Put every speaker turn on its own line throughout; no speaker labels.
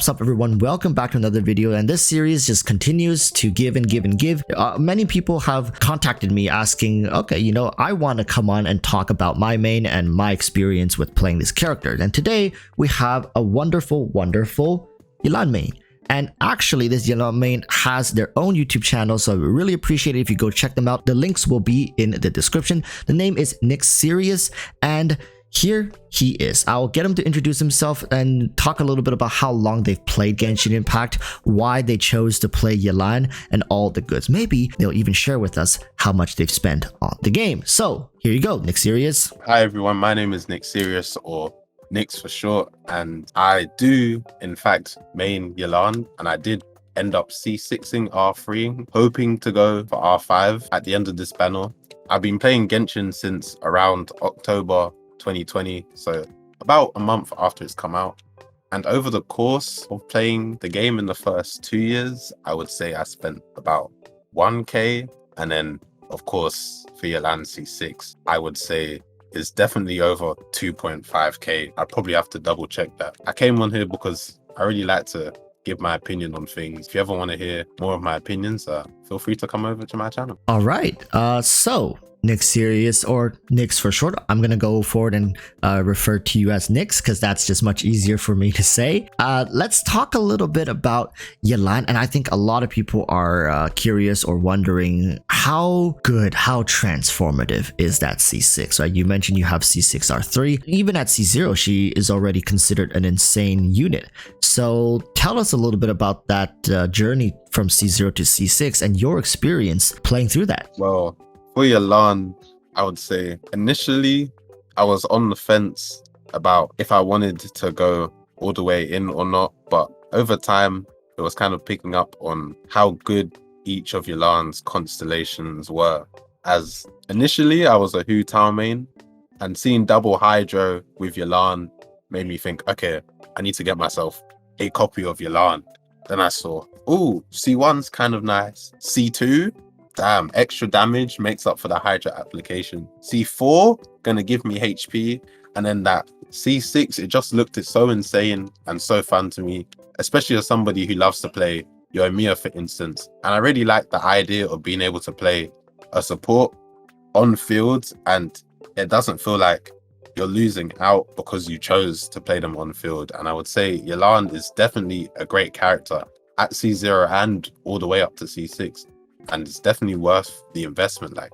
Sup everyone, welcome back to another video, and this series just continues to give and give and give. Many people have contacted me asking, okay, I want to come on and talk about my main and my experience with playing this character. And today we have a wonderful Yelan main. And actually this Yelan main has their own YouTube channel, so I would really appreciate it if you go check them out. The links will be in the description. The name is Xingqiu, and here he is. I'll get him to introduce himself and talk a little bit about how long they've played Genshin Impact, why they chose to play Yelan, and all the goods. Maybe they'll even share with us how much they've spent on the game. So here you go, Xingqiu.
Hi everyone, my name is Xingqiu, or Nix for short, and I do in fact main Yelan, and I did end up C6ing R3, hoping to go for R5 at the end of this banner. I've been playing Genshin since around October 2020, so about a month after it's come out. And over the course of playing the game in the first 2 years, I would say I spent about 1k, and then of course for Yelan C6 I would say it's definitely over 2.5k. I'd probably have to double check that. I came on here because I really like to give my opinion on things. If you ever want to hear more of my opinions, feel free to come over to my channel.
All right, so Xingqiu, or Nix for short. I'm gonna go forward and refer to you as Nix because that's just much easier for me to say. Let's talk a little bit about Yelan, and I think a lot of people are curious or wondering how good, how transformative is that C6, right? You mentioned you have C6 R3. Even at C0, she is already considered an insane unit. So tell us a little bit about that journey from C0 to C6 and your experience playing through that.
Well, for Yelan, I would say initially I was on the fence about if I wanted to go all the way in or not, but over time it was kind of picking up on how good each of Yelan's constellations were. As initially I was a Hu Tao main, and seeing double Hydro with Yelan made me think, okay, I need to get myself a copy of Yelan. Then I saw, ooh, C1's kind of nice. C2, damn, extra damage makes up for the Hydra application. C4 gonna give me HP, and then that C6, it just looked so insane and so fun to me, especially as somebody who loves to play Yoimiya, for instance. And I really like the idea of being able to play a support on field, and it doesn't feel like you're losing out because you chose to play them on field. And I would say Yelan is definitely a great character at C0 and all the way up to C6. And it's definitely worth the investment. Like,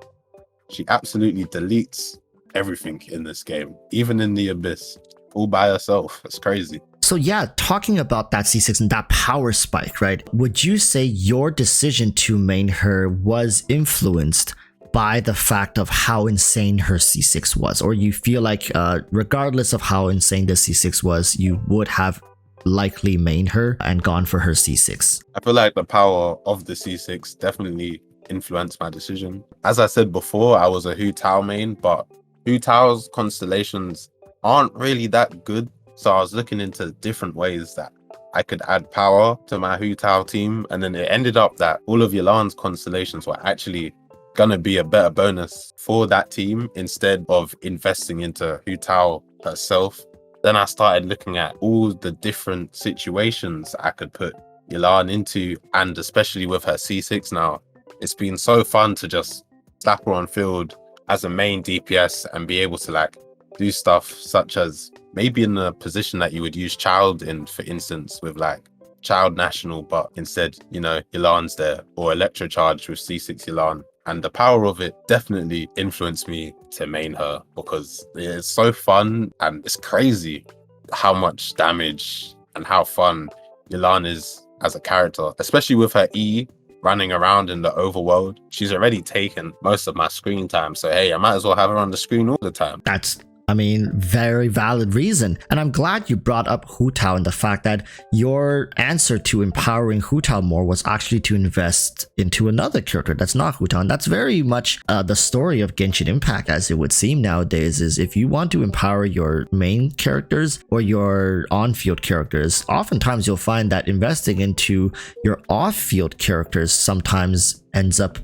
she absolutely deletes everything in this game, even in the Abyss, all by herself. It's crazy.
So yeah, talking about that C6 and that power spike, right? Would you say your decision to main her was influenced by the fact of how insane her C6 was? Or you feel like regardless of how insane the C6 was, you would have likely main her and gone for her C6?
I feel like the power of the C6 definitely influenced my decision. As I said before, I was a Hu Tao main, but Hu Tao's constellations aren't really that good. So I was looking into different ways that I could add power to my Hu Tao team. And then it ended up that all of Yelan's constellations were actually gonna be a better bonus for that team instead of investing into Hu Tao herself. Then I started looking at all the different situations I could put Yelan into, and especially with her C6 now, it's been so fun to just slap her on field as a main DPS and be able to like do stuff such as maybe in a position that you would use Child in, for instance, with like Child National, but instead, Yelan's there, or Electrocharge with C6 Yelan. And the power of it definitely influenced me to main her because it's so fun, and it's crazy how much damage and how fun Yelan is as a character, especially with her E running around in the overworld. She's already taken most of my screen time, so hey, I might as well have her on the screen all the time.
That's, very valid reason. And I'm glad you brought up Hu Tao and the fact that your answer to empowering Hu Tao more was actually to invest into another character that's not Hu Tao. And that's very much the story of Genshin Impact, as it would seem nowadays, is if you want to empower your main characters or your on-field characters, oftentimes you'll find that investing into your off-field characters sometimes ends up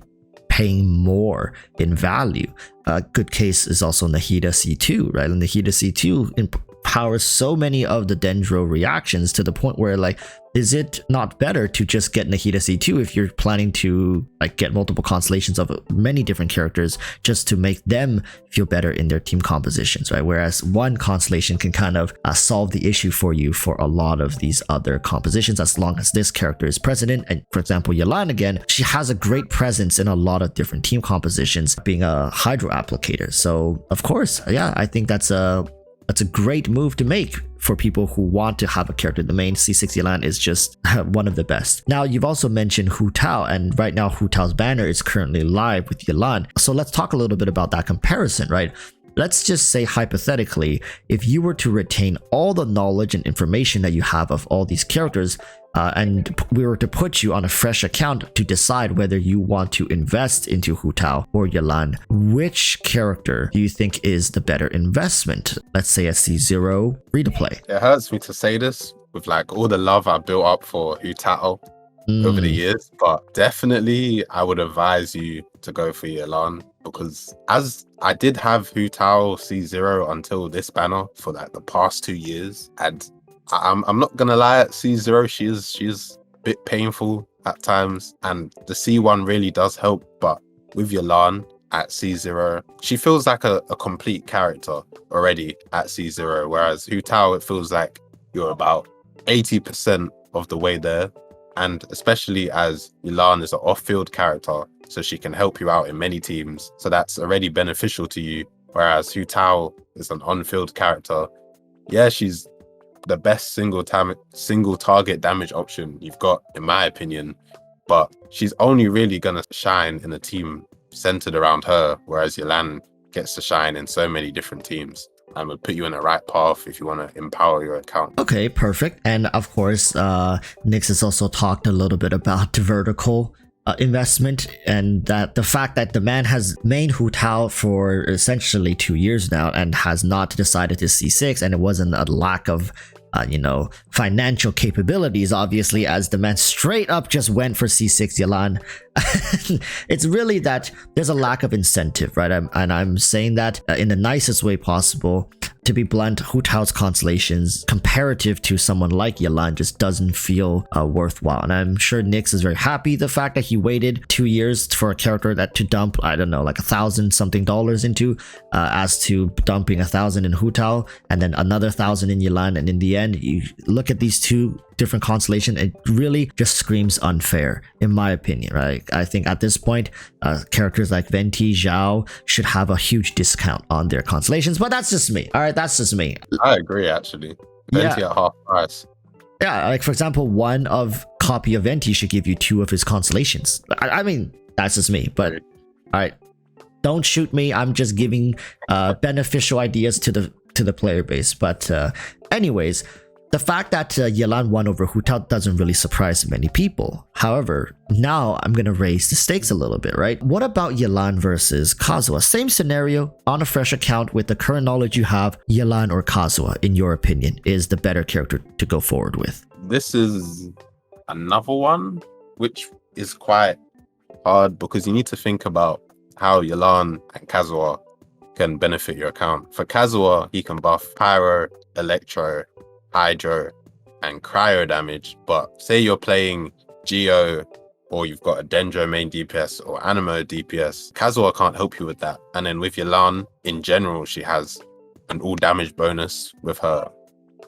paying more in value. A good case is also Nahida C2, right? And Nahida C2, powers so many of the Dendro reactions to the point where, like, is it not better to just get Nahida C2 if you're planning to like get multiple constellations of many different characters just to make them feel better in their team compositions, right? Whereas one constellation can kind of solve the issue for you for a lot of these other compositions, as long as this character is present. And for example, Yelan, again, she has a great presence in a lot of different team compositions, being a hydro applicator. So of course, yeah, I think that's a great move to make for people who want to have a character in the main. C6 Yelan is just one of the best. Now, you've also mentioned Hu Tao, and right now Hu Tao's banner is currently live with Yelan. So let's talk a little bit about that comparison, right? Let's just say hypothetically, if you were to retain all the knowledge and information that you have of all these characters, and we were to put you on a fresh account to decide whether you want to invest into Hu Tao or Yelan, which character do you think is the better investment? Let's say a C0 free-to-play.
It hurts me to say this with like all the love I built up for Hu Tao over the years, but definitely I would advise you to go for Yelan, because as I did have Hu Tao C0 until this banner for like the past 2 years, and I'm not gonna lie, at C0 she is a bit painful at times, and the C1 really does help. But with Yelan at C0, she feels like a complete character already at C0, whereas Hu Tao, it feels like you're about 80% of the way there. And especially as Yelan is an off-field character, so she can help you out in many teams, so that's already beneficial to you. Whereas Hu Tao is an on-field character. Yeah, she's the best single target damage option you've got, in my opinion, but she's only really gonna shine in a team centered around her, whereas Yelan gets to shine in so many different teams and would put you in the right path if you want to empower your account.
Okay, perfect. And of course, Nyx has also talked a little bit about vertical investment, and that the fact that the man has main Hu Tao for essentially 2 years now and has not decided to C6, and it wasn't a lack of financial capabilities, obviously, as the man straight up just went for C6 Yelan. It's really that there's a lack of incentive, right? I'm saying that in the nicest way possible. To be blunt, Hu Tao's constellations, comparative to someone like Yelan, just doesn't feel worthwhile. And I'm sure Nyx is very happy the fact that he waited 2 years for a character that to dump, I don't know, like $1,000 something into, as to dumping 1,000 in Hu Tao and then another 1,000 in Yelan. And in the end, you look at these two different constellation, it really just screams unfair, in my opinion, right? I think at this point, characters like Venti, Zhao should have a huge discount on their constellations, but that's just me. All right, that's just me.
I agree, actually. Venti at half price.
Yeah, like for example, one of copy of Venti should give you 2 of his constellations. I mean, that's just me, but all right, don't shoot me. I'm just giving beneficial ideas to the player base. But anyways, the fact that Yelan won over Hu Tao doesn't really surprise many people. However, now I'm going to raise the stakes a little bit, right? What about Yelan versus Kazuha? Same scenario, on a fresh account with the current knowledge you have, Yelan or Kazuha, in your opinion, is the better character to go forward with?
This is another one, which is quite hard because you need to think about how Yelan and Kazuha can benefit your account. For Kazuha, he can buff Pyro, Electro, Hydro, and Cryo damage, but say you're playing Geo or you've got a Dendro main DPS or Animo DPS, Kazuha can't help you with that. And then with Yelan, in general, she has an all damage bonus with her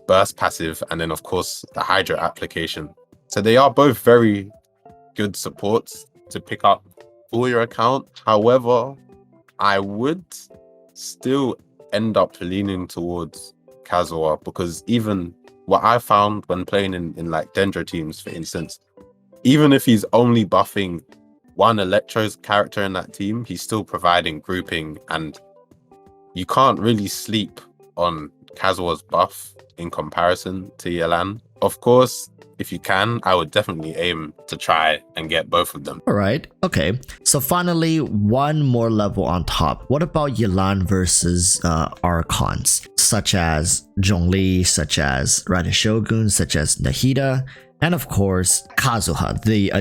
burst passive, and then of course the Hydro application. So they are both very good supports to pick up for your account. However, I would still end up leaning towards Kazuha, because even what I found when playing in like Dendro teams, for instance, even if he's only buffing one Electro's character in that team, he's still providing grouping, and you can't really sleep on Kazuha's buff in comparison to Yelan. Of course, if you can, I would definitely aim to try and get both of them.
All right. Okay. So finally, one more level on top. What about Yelan versus Archons, such as Zhongli, such as Raiden Shogun, such as Nahida, and of course, Kazuha, the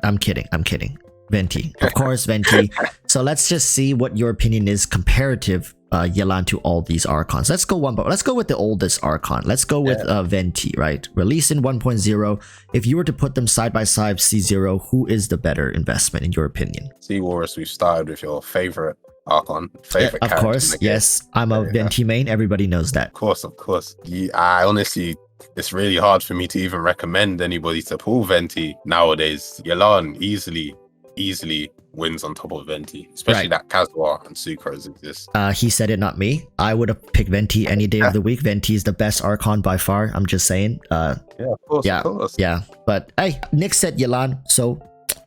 I'm kidding. Venti. Of course, Venti. So let's just see what your opinion is comparative Yelan to all these Archons. Let's go let's go with the oldest Archon. Let's go with Venti, right? Released in 1.0. If you were to put them side by side, C0, who is the better investment in your opinion?
C-Walruss, we've started with your favorite Archon, favorite
Of
character
course,
in the game.
yes. I'm a Venti main. Everybody knows that.
Of course. I honestly, it's really hard for me to even recommend anybody to pull Venti nowadays. Yelan easily wins on top of Venti, especially that Kazuha and Sucrose exist.
He said it, not me. I would have picked Venti any day of the week. Venti is the best Archon by far. I'm just saying.
Yeah, of course.
Yeah. But hey, Nick said Yelan, so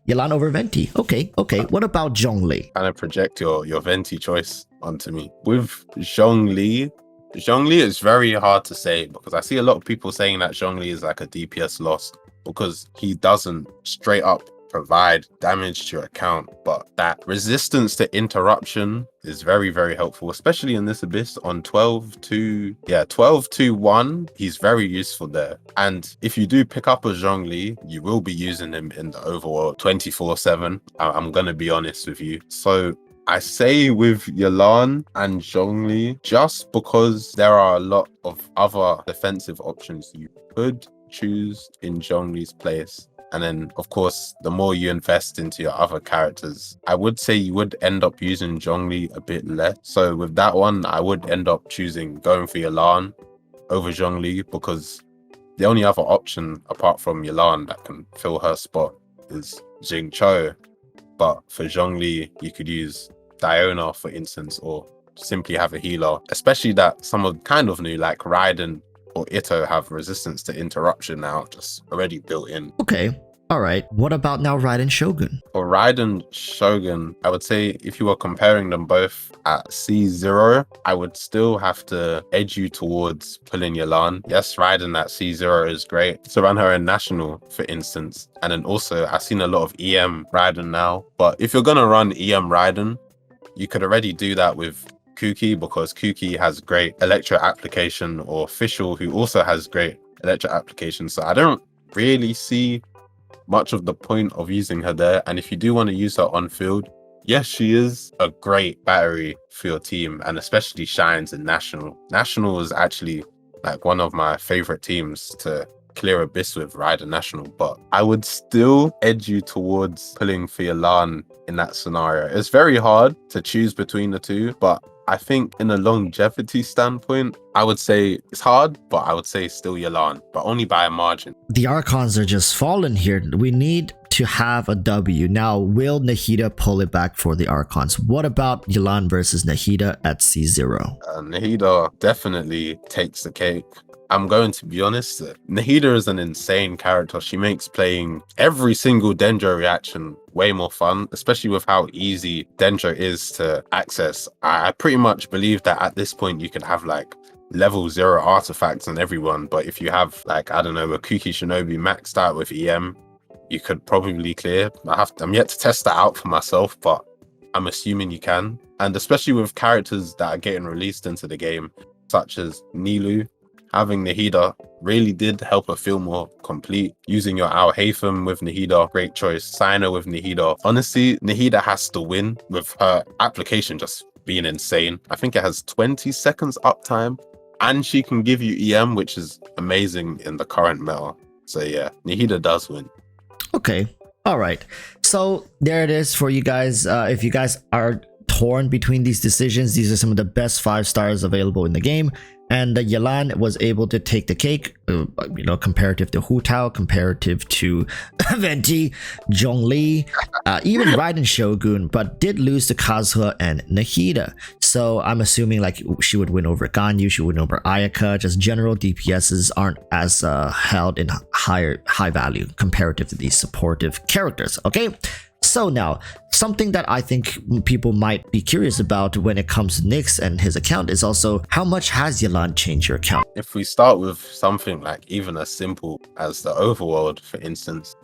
Yelan over Venti. Okay. What about Zhongli?
Kind of project your Venti choice onto me. With Zhongli is very hard to say because I see a lot of people saying that Zhongli is like a DPS loss because he doesn't straight up provide damage to your account, but that resistance to interruption is very, very helpful, especially in this abyss on 12-1. He's very useful there. And if you do pick up a Zhongli, you will be using him in the overworld 24/7. I'm gonna be honest with you. So I say with Yelan and Zhongli, just because there are a lot of other defensive options you could choose in Zhongli's place. And then, of course, the more you invest into your other characters, I would say you would end up using Zhongli a bit less. So with that one, I would end up going for Yelan over Zhongli because the only other option apart from Yelan that can fill her spot is Xingqiu. But for Zhongli, you could use Diona, for instance, or simply have a healer, especially that some of kind of new, like Raiden or Ito have resistance to interruption now, just already built in.
Okay. All right. What about now Raiden Shogun?
For Raiden Shogun, I would say if you were comparing them both at C0, I would still have to edge you towards pulling Yelan. Yes, Raiden at C0 is great to run her in National, for instance. And then also, I've seen a lot of EM Raiden now. But if you're going to run EM Raiden, you could already do that with Kuki because Kuki has great electro application, or Fischl, who also has great electro application. So I don't really see much of the point of using her there. And if you do want to use her on field, yes, she is a great battery for your team and especially shines in National. National is actually like one of my favorite teams to clear Abyss with, Raiden National, but I would still edge you towards pulling for Yelan in that scenario. It's very hard to choose between the two, but I think in a longevity standpoint, I would say it's hard, but I would say still Yelan, but only by a margin.
The Archons are just falling here. We need to have a W. Now, will Nahida pull it back for the Archons? What about Yelan versus Nahida at C0?
Nahida definitely takes the cake. I'm going to be honest, Nahida is an insane character. She makes playing every single Dendro reaction way more fun, especially with how easy Dendro is to access. I pretty much believe that at this point you can have like level 0 artifacts on everyone, but if you have like, I don't know, a Kuki Shinobi maxed out with EM, you could probably clear. I'm yet to test that out for myself, but I'm assuming you can. And especially with characters that are getting released into the game, such as Nilou, having Nahida really did help her feel more complete. Using your Al Haytham with Nahida, great choice. Sino with Nahida. Honestly, Nahida has to win with her application just being insane. I think it has 20 seconds uptime and she can give you EM, which is amazing in the current meta. So yeah, Nahida does win.
Okay. All right. So there it is for you guys. If you guys are torn between these decisions, these are some of the best 5 stars available in the game. And Yelan was able to take the cake, comparative to Hu Tao, comparative to Venti, Zhongli, even Raiden Shogun, but did lose to Kazuha and Nahida. So I'm assuming like she would win over Ganyu, she would win over Ayaka. Just general DPSs aren't as held in high value comparative to these supportive characters. Okay. So now, something that I think people might be curious about when it comes to Nyx and his account is also how much has Yelan changed your account?
If we start with something like even as simple as the overworld, for instance,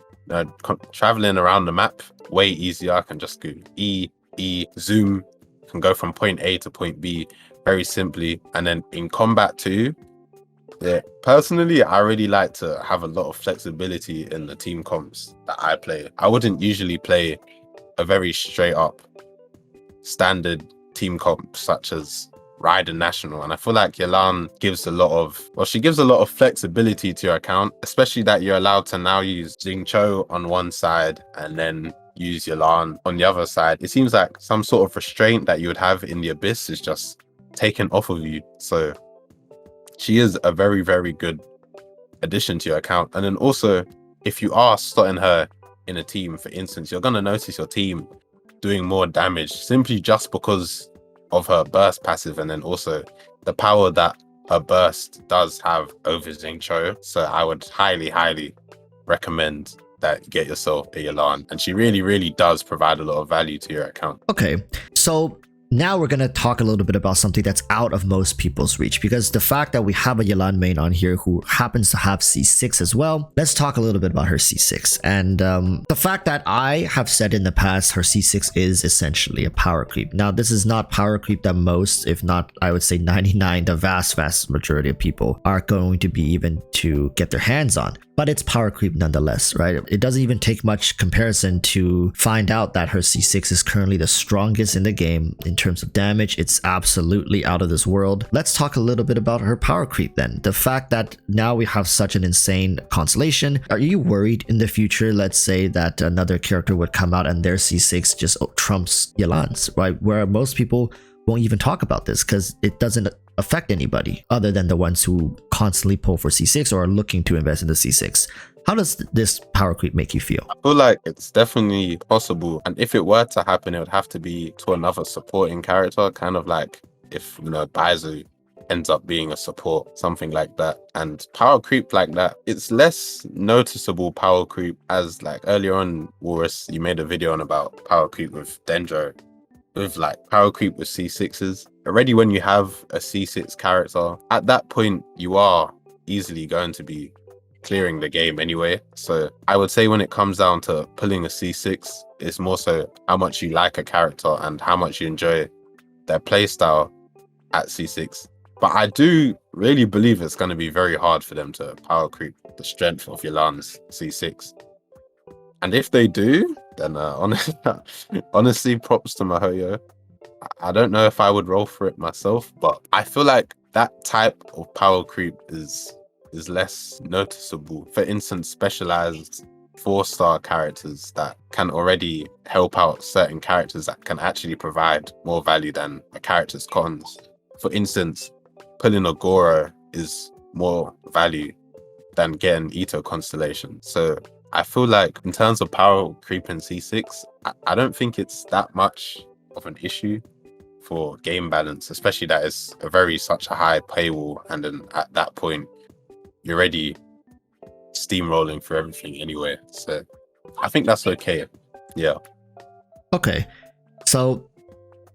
traveling around the map, way easier. I can just go E, zoom, can go from point A to point B very simply. And then in combat too, yeah, personally, I really like to have a lot of flexibility in the team comps that I play. I wouldn't usually play a very straight up standard team comp such as ride a national. And I feel like Yelan gives a lot of, well, she gives a lot of flexibility to your account, especially that you're allowed to now use Xingqiu on one side and then use Yelan on the other side. It seems like some sort of restraint that you would have in the Abyss is just taken off of you. So she is a very, very good addition to your account. And then also, if you are starting her in a team, for instance, you're going to notice your team doing more damage simply just because of her burst passive, and then also the power that her burst does have over Xingqiu. So I would highly, highly recommend that you get yourself a Yelan, and she really, really does provide a lot of value to your account.
Okay, so now we're going to talk a little bit about something that's out of most people's reach, because the fact that we have a Yelan main on here who happens to have C6 as well, let's talk a little bit about her C6. And the fact that I have said in the past her C6 is essentially a power creep. Now, this is not power creep that most, if not, I would say 99, the vast majority of people are going to be even to get their hands on. But it's power creep nonetheless, right? It doesn't even take much comparison to find out that her C6 is currently the strongest in the game in terms of damage. It's absolutely out of this world. Let's talk a little bit about her power creep then. The fact that now we have such an insane Constellation. Are you worried in the future, let's say that another character would come out and their C6 just trumps Yelan's, right? Where most people won't even talk about this because it doesn't affect anybody other than the ones who constantly pull for C6 or are looking to invest in the C6. How does this power creep make you feel?
I feel like it's definitely possible, and if it were to happen, it would have to be to another supporting character, kind of like if, you know, Baizu ends up being a support, something like that. And power creep like that, it's less noticeable power creep, as like earlier on, Walrus, you made a video on about power creep with Dendro. With like power creep with C6s, already when you have a C6 character, at that point you are easily going to be clearing the game anyway. So I would say when it comes down to pulling a C6, it's more so how much you like a character and how much you enjoy their playstyle at C6. But I do really believe it's going to be very hard for them to power creep the strength of Yelan's C6. And if they do, then honestly, props to Mihoyo. I don't know if I would roll for it myself, but I feel like that type of power creep is less noticeable. For instance, specialized 4-star characters that can already help out certain characters that can actually provide more value than a character's cons. For instance, pulling a Goro is more value than getting Ito Constellation. So I feel like in terms of power creep in C6, I don't think it's that much of an issue for game balance, especially that it's such a high paywall, and then at that point you're already steamrolling for everything anyway. So I think that's okay. Yeah.
Okay. So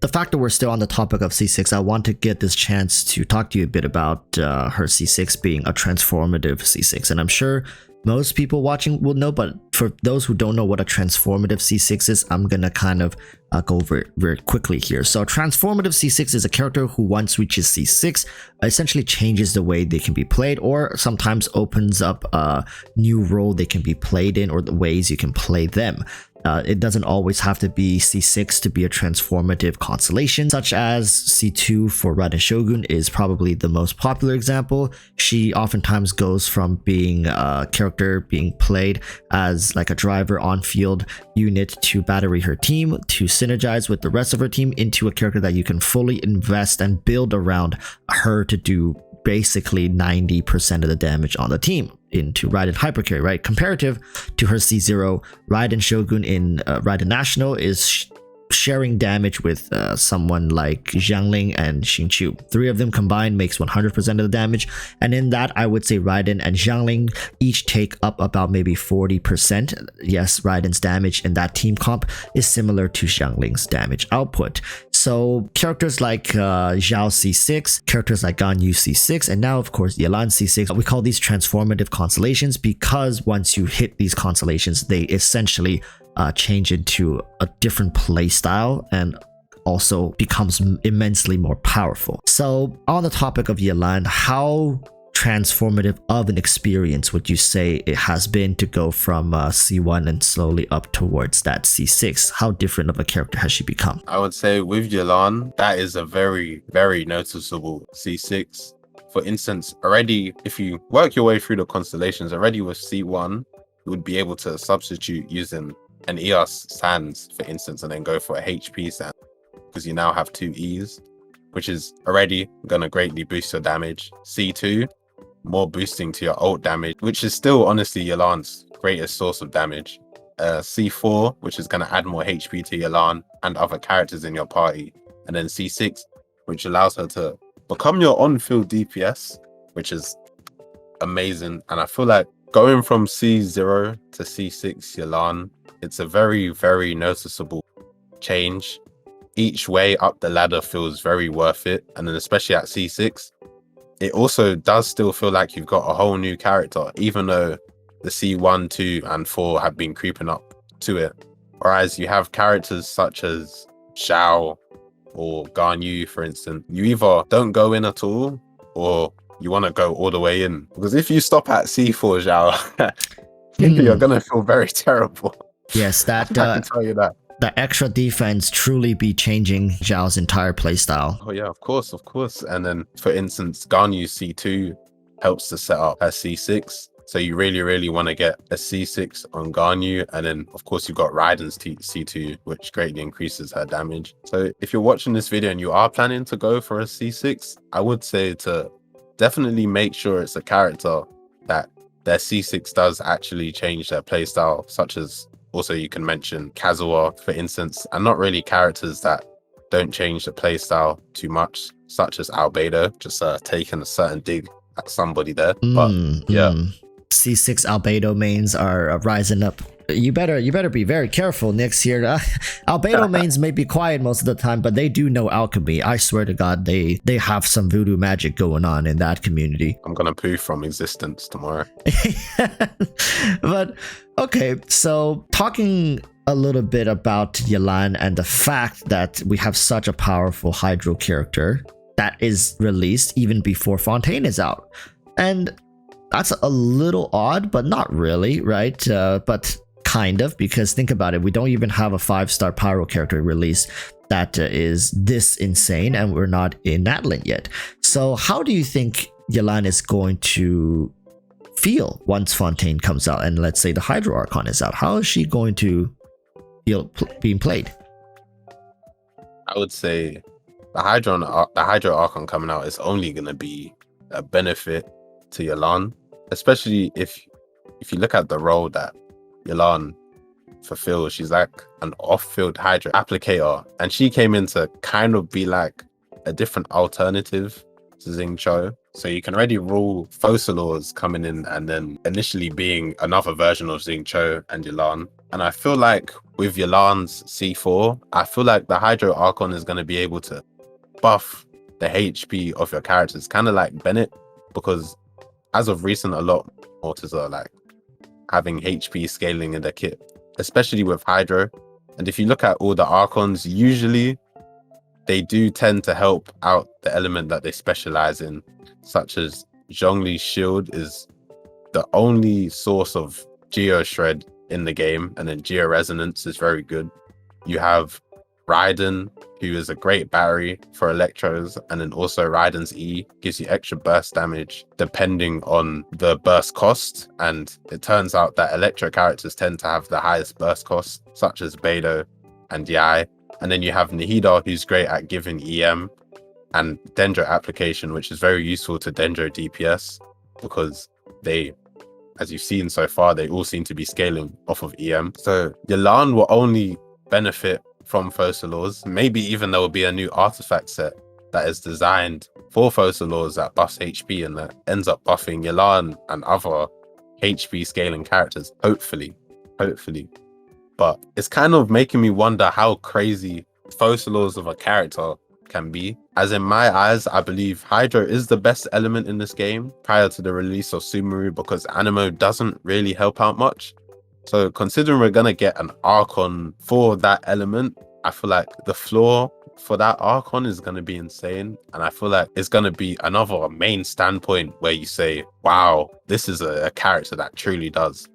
the fact that we're still on the topic of C6, I want to get this chance to talk to you a bit about her C6 being a transformative C6. And I'm sure most people watching will know, but for those who don't know what a transformative C6 is, I'm gonna kind of go over it very quickly here. So transformative C6 is a character who once reaches C6 essentially changes the way they can be played, or sometimes opens up a new role they can be played in, or the ways you can play them. It doesn't always have to be C6 to be a transformative constellation, such as C2 for Raiden Shogun is probably the most popular example. She oftentimes goes from being a character being played as like a driver on-field unit to battery her team, to synergize with the rest of her team into a character that you can fully invest and build around her to do basically 90% of the damage on the team into Raiden Hypercarry, right? Comparative to her C0, Raiden Shogun in Raiden National is sharing damage with someone like Xiangling and Xingqiu. 3 of them combined makes 100% of the damage, and in that I would say Raiden and Xiangling each take up about maybe 40%. Yes, Raiden's damage in that team comp is similar to Xiangling's damage output. So characters like Zhao C6, characters like Ganyu C6, and now of course Yelan C6, we call these transformative constellations because once you hit these constellations, they essentially change into a different play style and also becomes immensely more powerful. So on the topic of Yelan, how transformative of an experience would you say it has been to go from C1 and slowly up towards that C6? How different of a character has she become?
I would say with Yelan, that is a very, very noticeable C6. For instance, already, if you work your way through the constellations, already with C1, you would be able to substitute using an EOS Sands, for instance, and then go for a HP Sand, because you now have 2 E's, which is already going to greatly boost your damage. C2, more boosting to your ult damage, which is still honestly Yelan's greatest source of damage. C4, which is going to add more HP to Yelan and other characters in your party. And then C6, which allows her to become your on-field DPS, which is amazing. And I feel like going from C0 to C6 Yelan, it's a very, very noticeable change. Each way up the ladder feels very worth it. And then especially at C6, it also does still feel like you've got a whole new character, even though the C1, 2, and 4 have been creeping up to it. Whereas you have characters such as Xiao or Ganyu, for instance, you either don't go in at all or you want to go all the way in. Because if you stop at C4 Xiao, you're going to feel very terrible.
Yes, that
I can tell you that.
The extra defense truly be changing Zhao's entire playstyle.
Oh yeah, of course. And then, for instance, Ganyu C2 helps to set up her C6. So you really want to get a C6 on Ganyu. And then, of course, you've got Raiden's C2, which greatly increases her damage. So if you're watching this video and you are planning to go for a C6, I would say to definitely make sure it's a character that their C6 does actually change their playstyle, such as also you can mention Kazuha, for instance, and not really characters that don't change the playstyle too much, such as Albedo, just taking a certain dig at somebody there. But yeah.
C6 Albedo mains are rising up. You better be very careful next year. Albedo mains may be quiet most of the time, but they do know alchemy. I swear to God, they have some voodoo magic going on in that community.
I'm gonna poo from existence tomorrow.
But okay, so talking a little bit about Yelan and the fact that we have such a powerful Hydro character that is released even before Fontaine is out. And that's a little odd, but not really, right? But kind of, because think about it, we don't even have a 5-star Pyro character release that is this insane, and we're not in Natlan yet. So how do you think Yelan is going to feel once Fontaine comes out and let's say the Hydro Archon is out? How is she going to feel being played?
I would say the Hydro Archon coming out is only going to be a benefit to Yelan, especially if you look at the role that Yelan fulfills. She's like an off-field Hydro applicator, and she came in to kind of be like a different alternative to Xingqiu. So you can already rule Focalors coming in and then initially being another version of Xingqiu and Yelan. And I feel like with Yelan's C4, I feel like the Hydro Archon is going to be able to buff the HP of your characters, kind of like Bennett, because as of recent, a lot of mortars are like having HP scaling in their kit, especially with Hydro. And if you look at all the Archons, usually they do tend to help out the element that they specialize in, such as Zhongli's shield is the only source of Geo Shred in the game, and then Geo Resonance is very good. You have Raiden, who is a great battery for Electros, and then also Raiden's E gives you extra burst damage depending on the burst cost. And it turns out that Electro characters tend to have the highest burst cost, such as Beidou and Yai. And then you have Nihida, who's great at giving EM and Dendro application, which is very useful to Dendro DPS because they, as you've seen so far, they all seem to be scaling off of EM. So Yelan will only benefit from Focalors. Maybe even there will be a new artifact set that is designed for Focalors that buffs HP and that ends up buffing Yelan and other HP scaling characters. Hopefully. But it's kind of making me wonder how crazy Focalors of a character can be. As in my eyes, I believe Hydro is the best element in this game prior to the release of Sumeru, because Animo doesn't really help out much. So considering we're going to get an Archon for that element, I feel like the floor for that Archon is going to be insane. And I feel like it's going to be another main standpoint where you say, wow, this is a character that truly does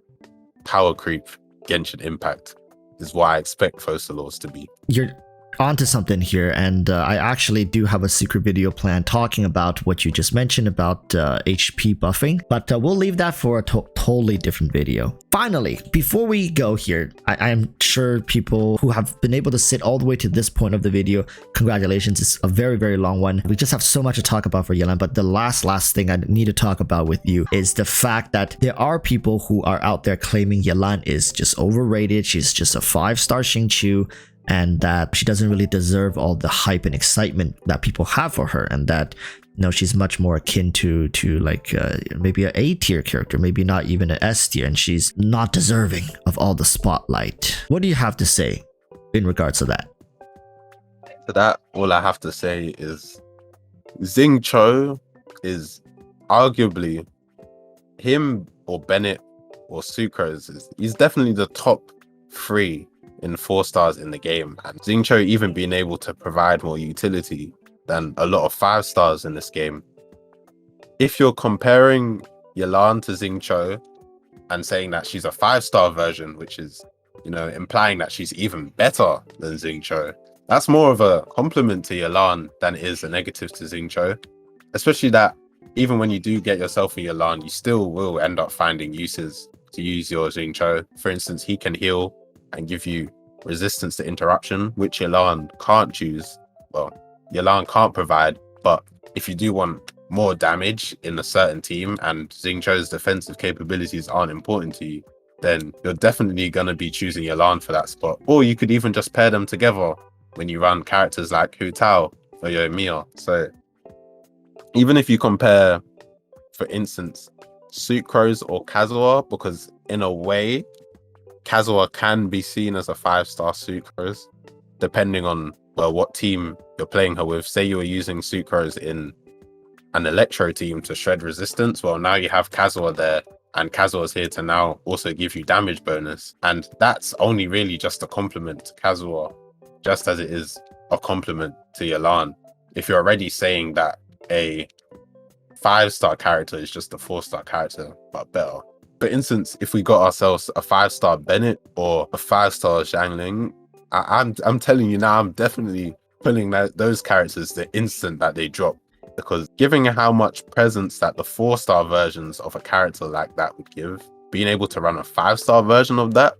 power creep Genshin Impact, is what I expect Focalors to be.
You're onto something here, and I actually do have a secret video plan talking about what you just mentioned about HP buffing, but we'll leave that for a totally different video. Finally, before we go here, I'm sure people who have been able to sit all the way to this point of the video, congratulations, it's a very, very long one. We just have so much to talk about for Yelan, but the last thing I need to talk about with you is the fact that there are people who are out there claiming Yelan is just overrated, she's just a 5-star Xingqiu, and that she doesn't really deserve all the hype and excitement that people have for her, and that, you know, she's much more akin to like maybe an A tier character, maybe not even an S tier, and she's not deserving of all the spotlight. What do you have to say in regards to that?
To that, all I have to say is Xingqiu is arguably, him or Bennett or Sucrose, he's definitely the top 3 in 4 stars in the game, and Xingqiu even being able to provide more utility than a lot of 5 stars in this game. If you're comparing Yelan to Xingqiu and saying that she's a 5-star version, which is, you know, implying that she's even better than Xingqiu, that's more of a compliment to Yelan than it is a negative to Xingqiu. Especially that even when you do get yourself a Yelan, you still will end up finding uses to use your Xingqiu. For instance, he can heal and give you resistance to interruption, which Yelan can't choose. Well, Yelan can't provide, but if you do want more damage in a certain team and Xingqiu's defensive capabilities aren't important to you, then you're definitely going to be choosing Yelan for that spot. Or you could even just pair them together when you run characters like Hu Tao or Yoimiya. So even if you compare, for instance, Sucrose or Kazuha, because in a way, Kazuha can be seen as a 5-star Sucrose, depending on, well, what team you're playing her with. Say you were using Sucrose in an Electro team to shred resistance. Well, now you have Kazuha there, and Kazuha's here to now also give you damage bonus. And that's only really just a compliment to Kazuha, just as it is a compliment to Yelan. If you're already saying that a 5-star character is just a 4-star character, but better. For instance, if we got ourselves a 5-star Bennett or a 5-star Xiangling, I'm telling you now, I'm definitely pulling those characters the instant that they drop, because given how much presence that the 4-star versions of a character like that would give, being able to run a 5-star version of that,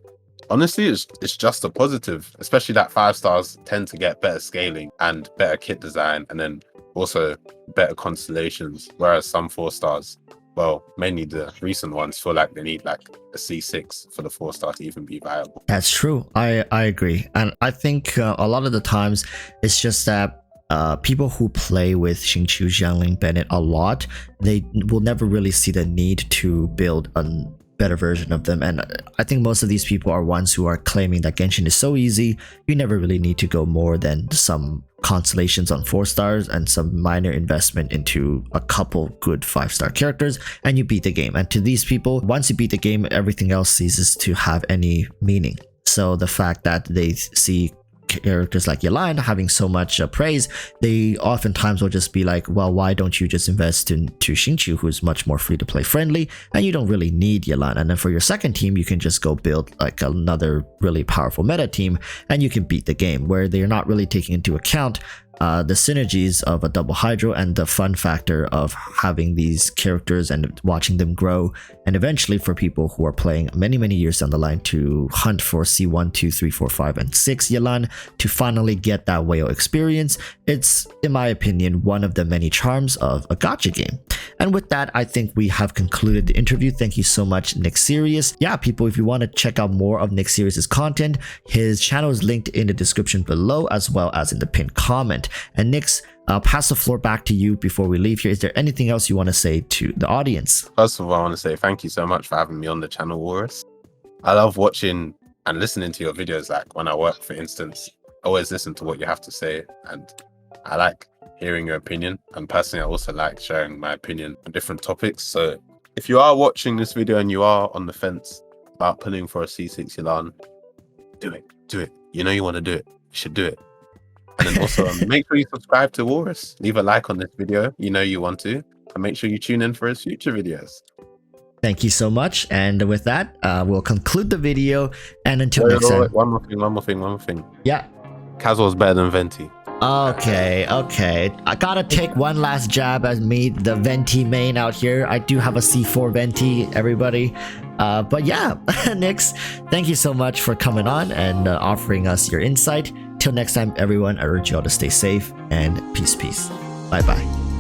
honestly, it's just a positive. Especially that 5 stars tend to get better scaling and better kit design, and then also better constellations, whereas some 4 stars, well, mainly the recent ones, feel like they need like a C6 for the 4-star to even be viable.
That's true. I agree. And I think a lot of the times it's just that people who play with Xingqiu, Xiangling, Bennett a lot, they will never really see the need to build a better version of them. And I think most of these people are ones who are claiming that Genshin is so easy, you never really need to go more than some constellations on 4 stars and some minor investment into a couple good 5-star characters, and you beat the game. And to these people, once you beat the game, everything else ceases to have any meaning. So the fact that they see characters like Yelan having so much praise, they oftentimes will just be like, well, why don't you just invest into Xingqiu, who's much more free to play friendly, and you don't really need Yelan. And then for your second team, you can just go build like another really powerful meta team and you can beat the game, where they're not really taking into account the synergies of a double hydro and the fun factor of having these characters and watching them grow, and eventually for people who are playing many years down the line to hunt for C1, 2, 3, 4, 5, and 6 Yelan to finally get that whale experience. It's, in my opinion, one of the many charms of a gacha game. And with that, I think we have concluded the interview. Thank you so much, Nick Sirius. Yeah, people, if you want to check out more of Nick Sirius's content, his channel is linked in the description below as well as in the pinned comment. And Nick's, I'll pass the floor back to you before we leave here. Is there anything else you want to say to the audience?
First of all, I want to say thank you so much for having me on the channel, Walrus. I love watching and listening to your videos. Like when I work, for instance, I always listen to what you have to say, and I like hearing your opinion. And personally, I also like sharing my opinion on different topics. So if you are watching this video and you are on the fence about pulling for a C6 Yelan, do it. You know you want to do it. You should do it. And then also make sure you subscribe to Walrus. Leave a like on this video. You know you want to. And make sure you tune in for his future videos.
Thank you so much. And with that, we'll conclude the video. And until next time.
Wait, one more thing.
Yeah.
Kazuha's better than Venti.
Okay. I gotta take one last jab at me, the Venti main out here. I do have a C4 Venti, everybody. But yeah, Nix, thank you so much for coming on and offering us your insight. Till next time, everyone, I urge you all to stay safe and peace. Bye-bye.